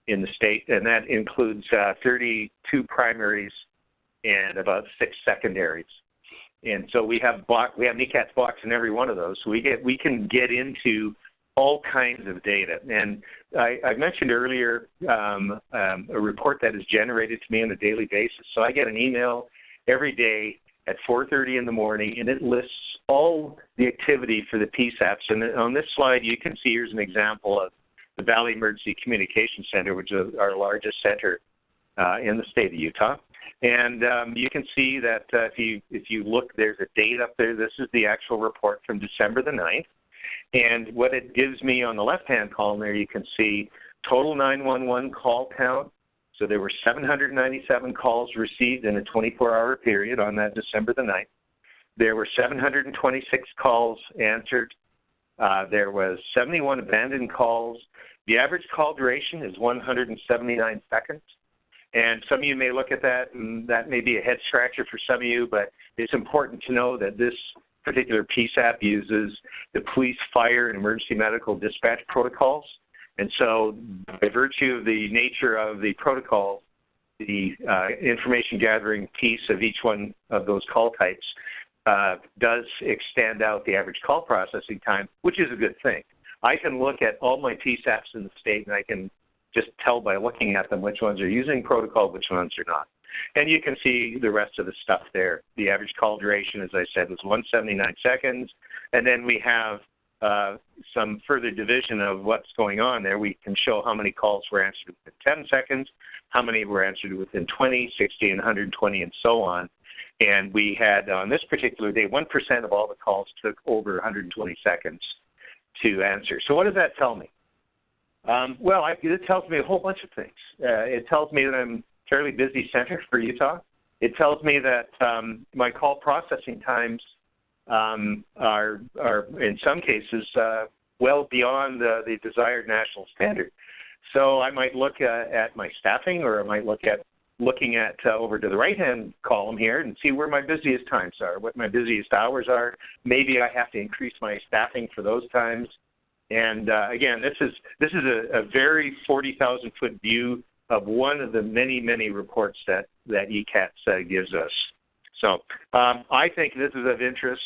in the state, and that includes 32 primaries and about 6 secondaries. And so we have an ECaTS box in every one of those. So we can get into all kinds of data. And I mentioned earlier a report that is generated to me on a daily basis. So I get an email every day at 4:30 in the morning, and it lists all the activity for the PSAPs. And on this slide, you can see here's an example of the Valley Emergency Communication Center, which is our largest center in the state of Utah. And you can see that if you look, there's a date up there. This is the actual report from December the 9th. And what it gives me on the left-hand column there, you can see total 911 call count. So there were 797 calls received in a 24-hour period on that December the 9th. There were 726 calls answered. There was 71 abandoned calls. The average call duration is 179 seconds. And some of you may look at that, and that may be a head scratcher for some of you, but it's important to know that this particular PSAP uses the police, fire, and emergency medical dispatch protocols. And so by virtue of the nature of the protocols, the information gathering piece of each one of those call types does extend out the average call processing time, which is a good thing. I can look at all my PSAPs in the state, and I can just tell by looking at them which ones are using protocol, which ones are not. And you can see the rest of the stuff there. The average call duration, as I said, was 179 seconds. And then we have some further division of what's going on there. We can show how many calls were answered within 10 seconds, how many were answered within 20, 60, and 120, and so on. And we had, on this particular day, 1% of all the calls took over 120 seconds to answer. So what does that tell me? It tells me a whole bunch of things. It tells me that I'm a fairly busy center for Utah. It tells me that my call processing times are in some cases well beyond the desired national standard. So I might look at my staffing, or I might looking at over to the right-hand column here and see where my busiest times are, what my busiest hours are. Maybe I have to increase my staffing for those times. And again, this is a very 40,000-foot view of one of the many, many reports that ECaTS gives us. So I think this is of interest.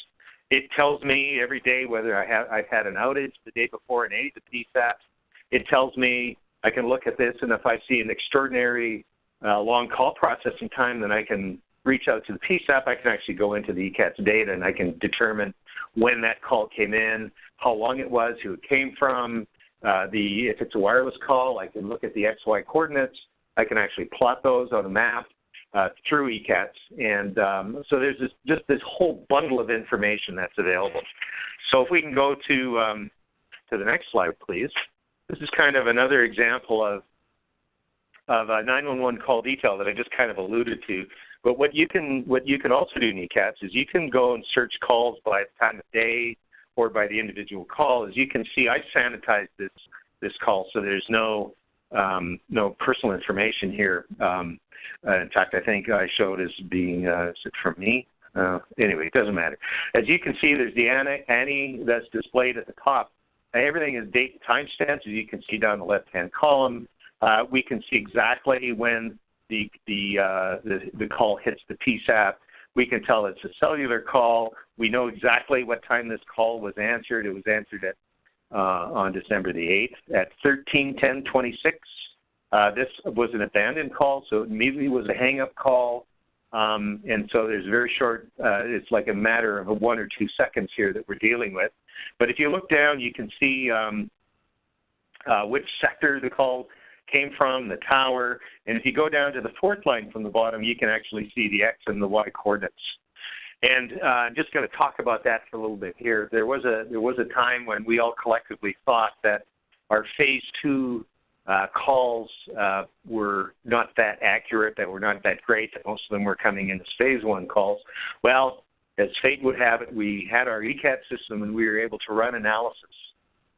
It tells me every day whether I've had an outage the day before in any of the PSAPs. It tells me I can look at this, and if I see an extraordinary long call processing time, then I can reach out to the PSAP, I can actually go into the ECaTS data and I can determine when that call came in, how long it was, who it came from. If it's a wireless call, I can look at the XY coordinates. I can actually plot those on a map through ECaTS. And so there's just this whole bundle of information that's available. So if we can go to the next slide, please. This is kind of another example of a 911 call detail that I just kind of alluded to. But what you can also do in ECaTS is you can go and search calls by the time of day or by the individual call. As you can see, I sanitized this call, so there's no personal information here. In fact, I think I showed as being is it from me? Anyway, it doesn't matter. As you can see, there's the Annie that's displayed at the top. Everything is date and timestamps, as you can see down the left-hand column. We can see exactly when the call hits the PSAP. We can tell it's a cellular call. We know exactly what time this call was answered. It was answered on December the 8th at 13:10:26. This was an abandoned call, so it immediately was a hang-up call. And so there's very short, it's like a matter of 1 or 2 seconds here that we're dealing with. But if you look down, you can see which sector the call came from, the tower. And if you go down to the fourth line from the bottom, you can actually see the X and the Y coordinates. And I'm just going to talk about that for a little bit here. There was a time when we all collectively thought that our phase 2 calls were not that accurate, that were not that great, that most of them were coming in as phase 1 calls. Well, as fate would have it, we had our ECaTS system and we were able to run analysis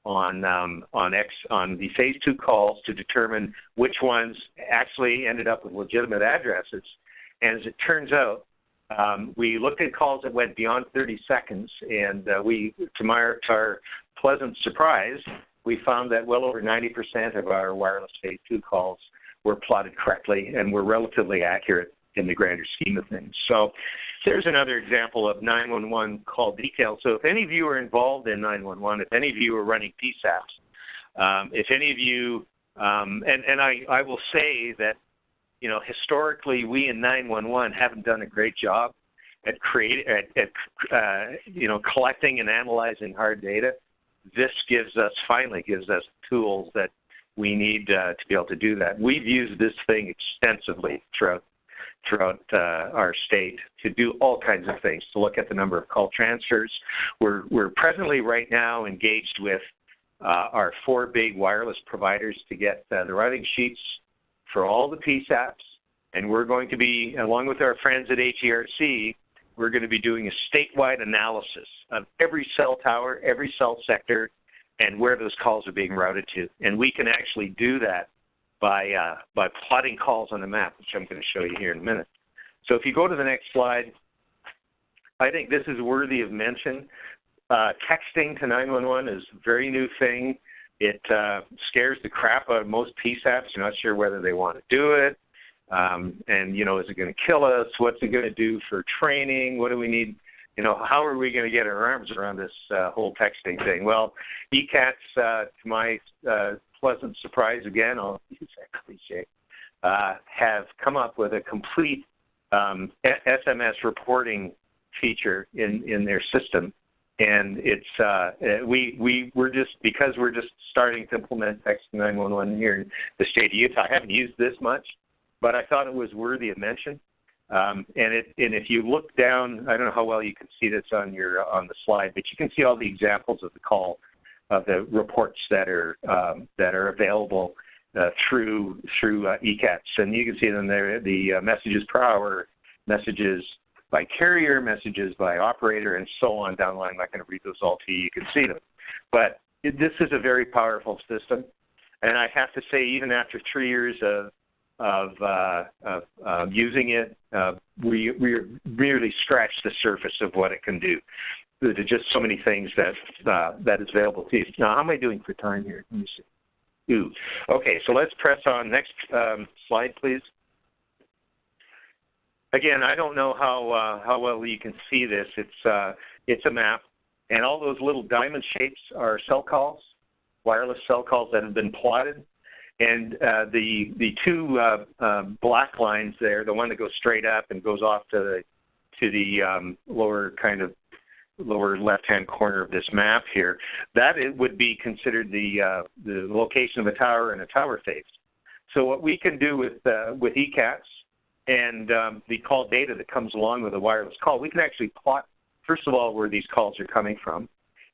on the phase 2 calls to determine which ones actually ended up with legitimate addresses. And as it turns out, we looked at calls that went beyond 30 seconds, and to our pleasant surprise, we found that well over 90% of our wireless phase 2 calls were plotted correctly and were relatively accurate in the grander scheme of things. So there's another example of 911 call detail. So if any of you are involved in 911, if any of you are running PSAPs, if any of you, and I will say that, historically we in 911 haven't done a great job at collecting and analyzing hard data. This finally gives us tools that we need to be able to do that. We've used this thing extensively throughout our state to do all kinds of things, to look at the number of call transfers. We're presently right now engaged with our 4 big wireless providers to get the routing sheets for all the PSAPs, and we're going to be, along with our friends at AGRC, we're going to be doing a statewide analysis of every cell tower, every cell sector, and where those calls are being routed to. And we can actually do that by plotting calls on a map, which I'm going to show you here in a minute. So if you go to the next slide, I think this is worthy of mention. Texting to 911 is a very new thing. It scares the crap out of most PSAPs. You're not sure whether they want to do it. And, is it going to kill us? What's it going to do for training? What do we need? How are we going to get our arms around this whole texting thing? Well, ECaTS, to my pleasant surprise, again, I'll use that cliche, have come up with a complete SMS reporting feature in their system. And it's we're just starting to implement Text 911 here in the state of Utah. I haven't used this much, but I thought it was worthy of mention. And if you look down, I don't know how well you can see this on the slide, but you can see all the examples of the call, of the reports that are available through ECaTS, and you can see them there. The messages per hour, messages by carrier, messages by operator, and so on down the line. I'm not going to read those all to you. You can see them, but this is a very powerful system, and I have to say, even after 3 years of using it, we really scratched the surface of what it can do. There are just so many things that is available to you. Now, how am I doing for time here? Let me see. Ooh. Okay, so let's press on. Next slide, please. Again, I don't know how well you can see this. It's a map, and all those little diamond shapes are cell calls, wireless cell calls that have been plotted. And the two black lines there, the one that goes straight up and goes off to the lower left-hand corner of this map here, that it would be considered the location of a tower and a tower face. So what we can do with ECaTS and the call data that comes along with a wireless call, we can actually plot, first of all, where these calls are coming from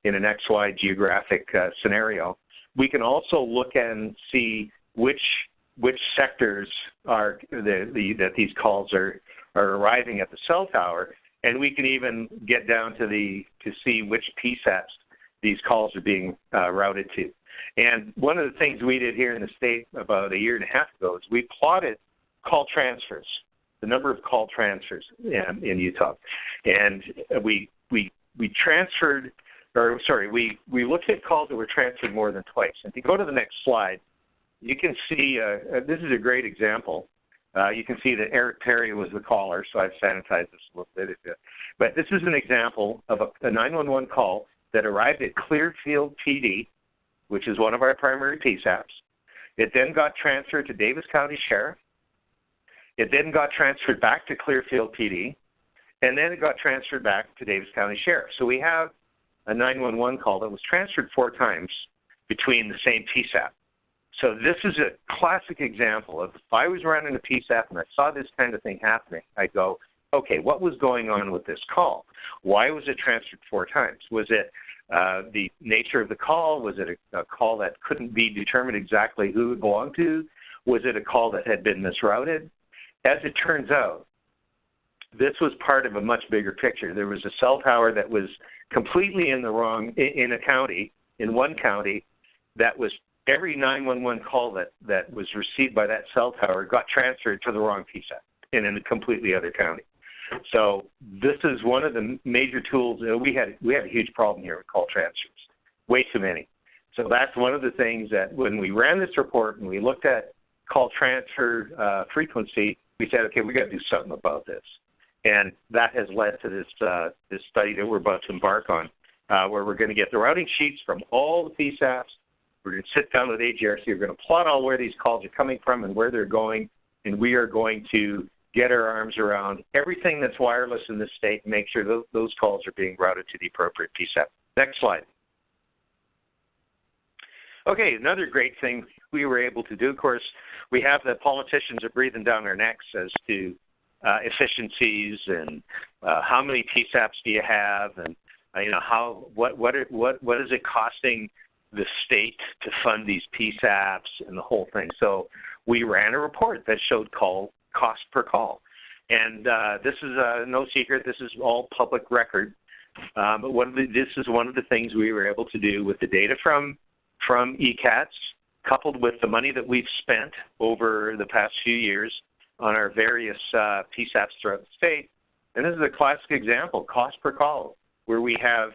in an XY geographic scenario. We can also look and see which sectors are that these calls are arriving at the cell tower, and we can even get down to see which PSAPs these calls are being routed to. And one of the things we did here in the state about a year and a half ago is we plotted call transfers, the number of call transfers in Utah, and we transferred. We looked at calls that were transferred more than twice. And if you go to the next slide, you can see, this is a great example. You can see that Eric Parry was the caller, so I've sanitized this a little bit. But this is an example of a 911 call that arrived at Clearfield PD, which is one of our primary PSAPs. It then got transferred to Davis County Sheriff. It then got transferred back to Clearfield PD, and then it got transferred back to Davis County Sheriff. So we have a 911 call that was transferred 4 times between the same PSAP. So this is a classic example of if I was running a PSAP and I saw this kind of thing happening, I'd go, okay, what was going on with this call? Why was it transferred 4 times? Was it the nature of the call? Was it a call that couldn't be determined exactly who it belonged to? Was it a call that had been misrouted? As it turns out, this was part of a much bigger picture. There was a cell tower that was completely in the wrong, in a county, in one county, that was every 911 call that was received by that cell tower got transferred to the wrong PSAP in a completely other county. So this is one of the major tools. We had a huge problem here with call transfers, way too many. So that's one of the things that when we ran this report and we looked at call transfer frequency, we said, okay, we got to do something about this. And that has led to this study that we're about to embark on, where we're going to get the routing sheets from all the PSAPs. We're going to sit down with AGRC. We're going to plot all where these calls are coming from and where they're going, and we are going to get our arms around everything that's wireless in this state and make sure those calls are being routed to the appropriate PSAP. Next slide. Okay, another great thing we were able to do, of course, we have the politicians are breathing down our necks as to efficiencies and how many PSAPs do you have, and what is it costing the state to fund these PSAPs and the whole thing. So we ran a report that showed cost per call, and this is no secret. This is all public record. But this is one of the things we were able to do with the data from ECaTS, coupled with the money that we've spent over the past few years on our various PSAPs throughout the state. And this is a classic example, cost per call, where we have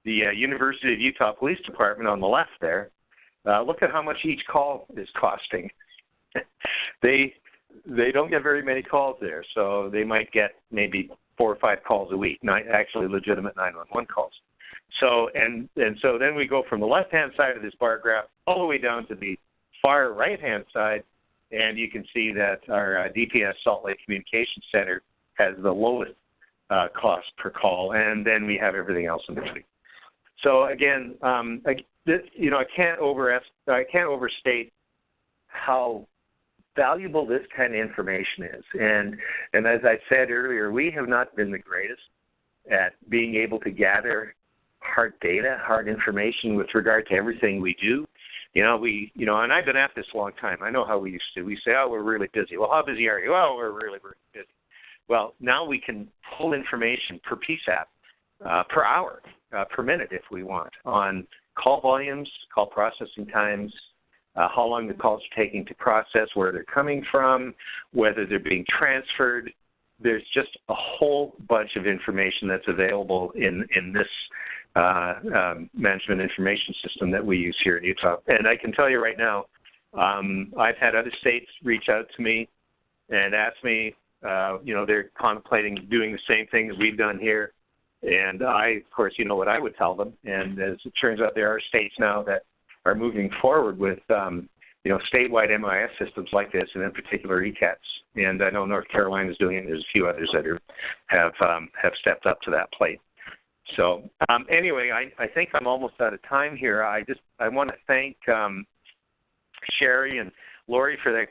the University of Utah Police Department on the left there. Look at how much each call is costing. They don't get very many calls there, so they might get maybe 4 or 5 calls a week, not actually legitimate 911 calls. So and so then we go from the left-hand side of this bar graph all the way down to the far right-hand side, and you can see that our DPS Salt Lake Communications Center has the lowest cost per call, and then we have everything else in between. So again, I can't overstate how valuable this kind of information is. And as I said earlier, we have not been the greatest at being able to gather hard data, hard information with regard to everything we do. And I've been at this a long time. I know how we used to. We say, oh, we're really busy. Well, how busy are you? Oh, we're really, really busy. Well, now we can pull information per PSAP, per hour, per minute if we want, on call volumes, call processing times, how long the calls are taking to process, where they're coming from, whether they're being transferred. There's just a whole bunch of information that's available in this management information system that we use here in Utah. And I can tell you right now, I've had other states reach out to me and ask me, they're contemplating doing the same thing that we've done here. And I, of course, you know what I would tell them. And as it turns out, there are states now that are moving forward with statewide MIS systems like this, and in particular ECaTS. And I know North Carolina is doing it. There's a few others that have stepped up to that plate. So anyway, I think I'm almost out of time here. I want to thank Sherry and Lori for that.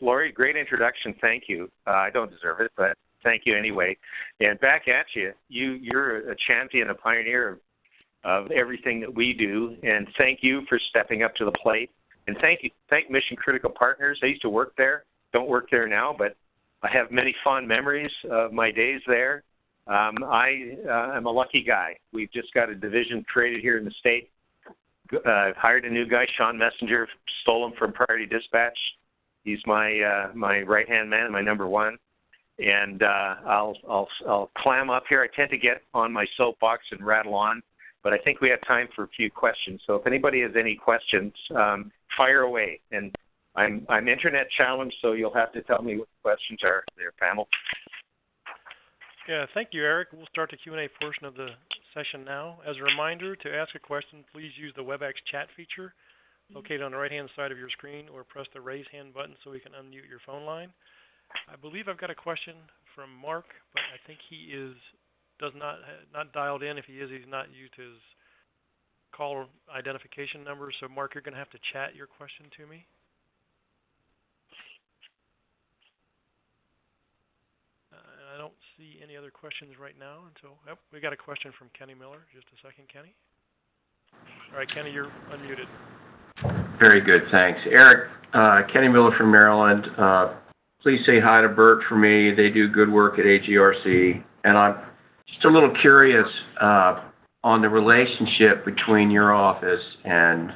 Lori, great introduction. Thank you. I don't deserve it, but thank you anyway. And back at you. You're a champion, a pioneer of everything that we do. And thank you for stepping up to the plate. And thank Mission Critical Partners. I used to work there. Don't work there now, but I have many fond memories of my days there. I am a lucky guy. We've just got a division created here in the state. Hired a new guy, Sean Messenger, stole him from Parry Dispatch. He's my right-hand man, my number one. And I'll clam up here. I tend to get on my soapbox and rattle on, but I think we have time for a few questions. So if anybody has any questions, fire away. And I'm internet challenged, so you'll have to tell me what the questions are there, panel. Yeah, thank you, Eric. We'll start the Q&A portion of the session now. As a reminder, to ask a question, please use the WebEx chat feature located on the right-hand side of your screen, or press the raise hand button so we can unmute your phone line. I believe I've got a question from Mark, but I think he does not dialed in. If he is, he's not used his call identification number. So, Mark, you're going to have to chat your question to me. I don't see any other questions right now until we got a question from Kenny Miller. Just a second, Kenny. All right, Kenny, you're unmuted. Very good, thanks. Eric, Kenny Miller from Maryland. Please say hi to Bert for me. They do good work at AGRC. And I'm just a little curious on the relationship between your office and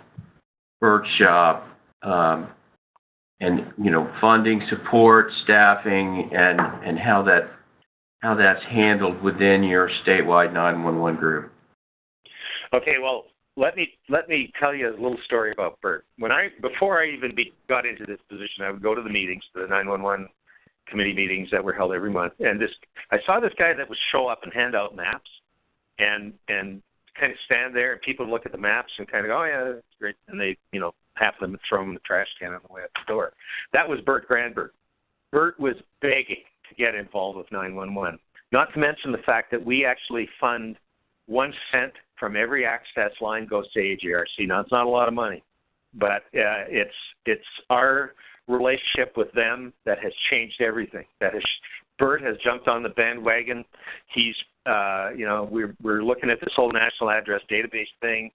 Bert's shop, and funding, support, staffing, and how that's handled within your statewide 911 group. Okay, well, let me tell you a little story about Bert. Before I even got into this position, I would go to the meetings, the 911 committee meetings that were held every month, and I saw this guy that would show up and hand out maps, and kind of stand there, and people would look at the maps and kind of go, oh yeah, that's great, and they half of them would throw them in the trash can on the way out the door. That was Bert Granberg. Bert was begging to get involved with 911. Not to mention the fact that we actually fund 1 cent from every access line goes to AGRC. Now, it's not a lot of money, but it's our relationship with them that has changed everything. Bert has jumped on the bandwagon. He's, we're looking at this whole national address database thing.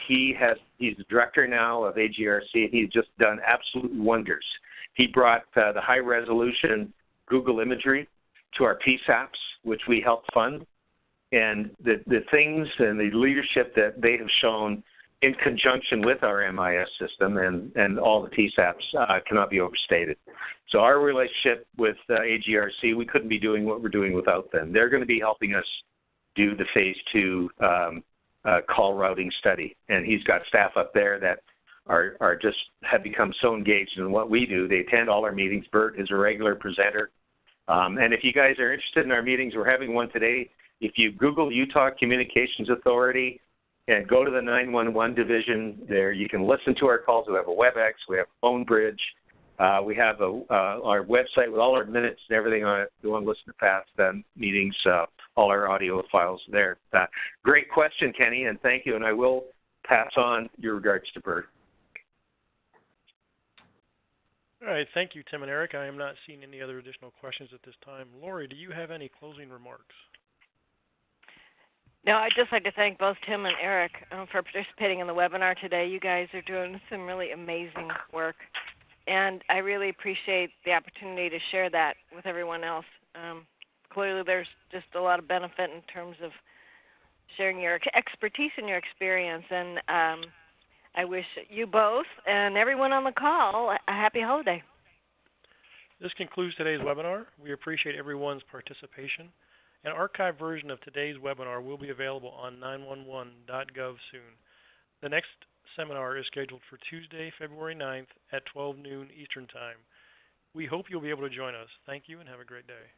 He's the director now of AGRC, and he's just done absolute wonders. He brought the high resolution Google imagery to our PSAPs, which we helped fund. And the things and the leadership that they have shown in conjunction with our MIS system and all the PSAPs cannot be overstated. So our relationship with AGRC, we couldn't be doing what we're doing without them. They're going to be helping us do the Phase 2 call routing study. And he's got staff up there that are just have become so engaged in what we do. They attend all our meetings. Bert is a regular presenter. And if you guys are interested in our meetings, we're having one today. If you Google Utah Communications Authority and go to the 911 division, there you can listen to our calls. We have a WebEx, we have a phone bridge, we have our website with all our minutes and everything on it. If you want to listen to past meetings, all our audio files there. Great question, Kenny, and thank you. And I will pass on your regards to Bert. All right, thank you, Tim and Eric. I am not seeing any other additional questions at this time. Lori, do you have any closing remarks? No, I'd just like to thank both Tim and Eric for participating in the webinar today. You guys are doing some really amazing work, and I really appreciate the opportunity to share that with everyone else. Clearly, there's just a lot of benefit in terms of sharing your expertise and your experience, and I wish you both and everyone on the call a happy holiday. This concludes today's webinar. We appreciate everyone's participation. An archived version of today's webinar will be available on 911.gov soon. The next seminar is scheduled for Tuesday, February 9th at 12 noon Eastern Time. We hope you'll be able to join us. Thank you and have a great day.